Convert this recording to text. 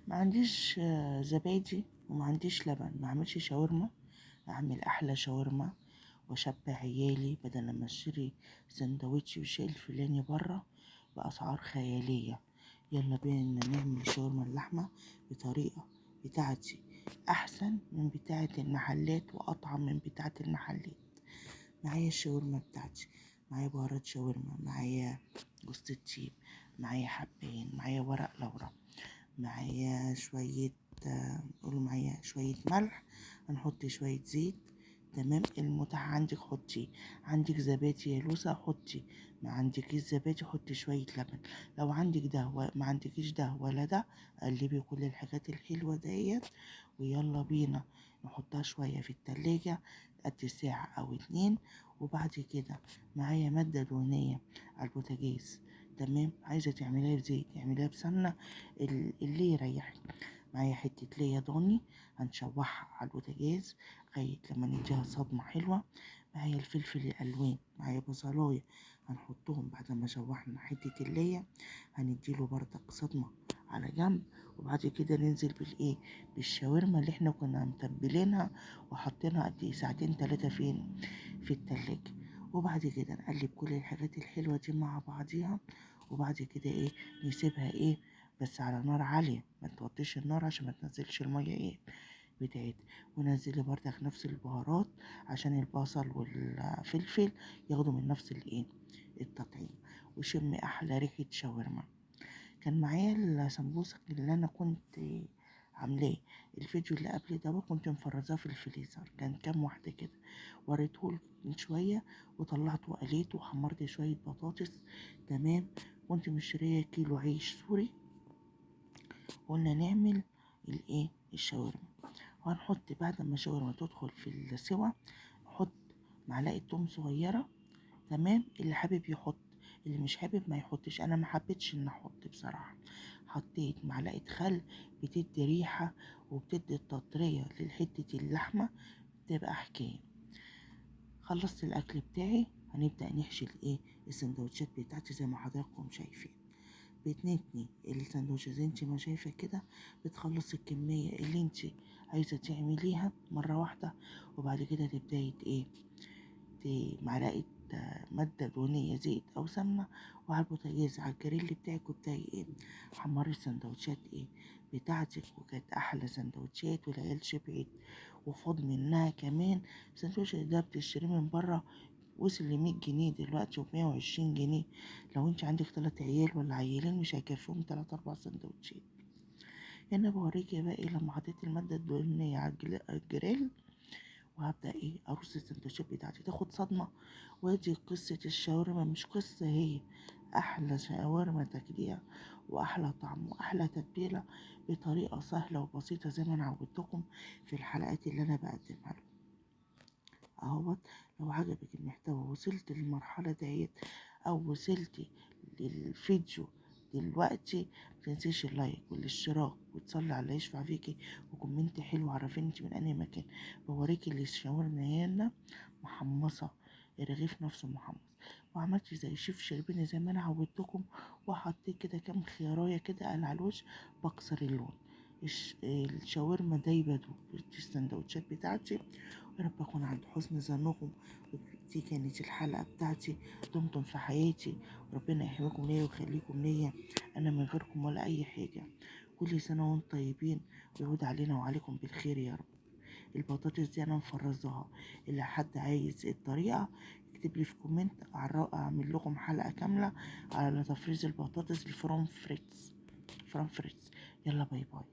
ما عنديش زبادي وما عنديش لبن، ما اعملش شاورما. اعمل احلى شاورما واشبع عيالي بدل ما اشتري سندوتش وشيء الفلاني بره باسعار خياليه. يلا بينا نعمل شاورما اللحمه بطريقه بتاعتي احسن من بتاعه المحلات واطعم من بتاعه المحلات. معايا الشاورما بتاعتي، معايا بهارات شاورما، معايا جوز الطيب، معايا حبين، معايا ورق لورا، معايا شوية قولوا معايا شوية ملح، هنحط شوية زيت. تمام، المتاح عندك حطي، عندك زبادي يا لوسة حطي، ما عندكيش زبادي حطي شوية لبن. لو عندك ده ما عندكيش ده ولا ده، قلبي كل الحاجات الحلوة ديت ويلا بينا نحطها شوية في التلاجة قد ساعة أو اتنين. وبعد كده معايا مادة دهنية على البوتاجاز. تمام، عايزة تعمليها بزيت اعمليها بسمنة، اللي يريحك. معايا حتة ليا ضاني هنشوحها على البوتاجاز لغاية لما نديها صدمة حلوة. معايا الفلفل الألوان، معايا بصلاية هنحطهم بعد ما شوحنا حتة الليا، هنديله بردك صدمة على جنب. وبعد كده ننزل بالايه، بالشاورما اللي احنا كنا متبلينها وحطينها قد ايه ساعتين تلاتة فين، في التلاجة. وبعد كده نقلب كل الحاجات الحلوة دي مع بعضيها. وبعد كده ايه، نسيبها ايه، بس على نار عالية، ما توطيش النار عشان ما تنزلش المية ايه بتاعت. ونزلي بردك نفس البهارات عشان البصل والفلفل ياخدوا من نفس الايه التطعيم، وشمي احلى ريحة شاورما. كان معايا السمبوسك اللي انا كنت عاملاه الفيديو اللي قبل ده، كنت مفرزاه في الفريزر، كان كام واحدة كده، وريتهولك من شوية وطلعته وقليته وحمرت شوية بطاطس. تمام، كنت مشترية كيلو عيش سوري. قلنا نعمل الايه الشاورما، وهنحط بعد ما الشاورما تدخل في السوا نحط معلقة توم صغيرة. تمام، اللي حابب يحط، اللي مش حابب ما يحطش، انا ما حبيتش ان احط بصراحة. حطيت معلقة خل، بتدي ريحة وبتدي التطرية لحتة اللحمة، بتبقى حكاية. خلصت الاكل بتاعي، هنبدأ نحشي الايه السندوتشات بتاعتي زي ما حضراتكم شايفين. بتنتني السندوتش زي انت ما شايفة كده، بتخلص الكمية اللي انت عايزة تعمليها مرة واحدة. وبعد كده تبدأي ايه، معلقة مادة دهنية زيت أو سمنة، وعلى البوتاجاز على الجريل بتاعك، وبتاعي ايه حمري السندوتشات ايه بتاعتك. وكانت أحلى سندوتشات والعيال شبعت وفاض منها كمان. السندوتش ده بتشتريه من بره وصل ل100 جنيه دلوقتي و120 جنيه. لو انت عندك 3 عيال ولا عيلين مش هيكفيهم 3 4 سندوتشات. هنا بوريكي بقى ايه لما حطيت المادة الدهنية على الجريل، وهبدأ ايه ارص السندوتشات بتاعتي تاخد صدمة. وادي قصة الشاورما، مش قصة، هي احلى شاورما تاكليها واحلى طعم واحلى تتبيلة بطريقة سهلة وبسيطة زي ما انا عودتكم في الحلقات اللي انا بقدمها لكم اهوت. لو عجبك المحتوى وصلت للمرحلة ديت او وصلتي للفيديو دلوقتي، متنسيش اللايك والاشتراك وتصلي على اللي يشفع فيكي وكومنت حلو عرفيني انت من انهي مكان. بوريكي اللي شاورنا هنا محمصة، الرغيف نفسه محمص. وعملت زي شيف شربيني زي ما انا عودتكم، وحطيت كده كام خيارية كده على الوش بكسر اللون. الشاورما دايبة في السندوتشات بتاعتي. يا رب أكون عند حسن ظنكم. دي كانت الحلقة بتاعتي. دمتم في حياتي، ربنا يحميكم ليا ويخليكم ليا، أنا من غيركم ولا أي حاجة. كل سنة وانتم طيبين ويعود علينا وعليكم بالخير يا رب. البطاطس دي أنا مفرزاها، اللي حد عايز الطريقة يكتب لي في كومنت أعمل لكم حلقة كاملة على تفريز البطاطس الفرن فريتز. فرن فريتز. يلا باي باي.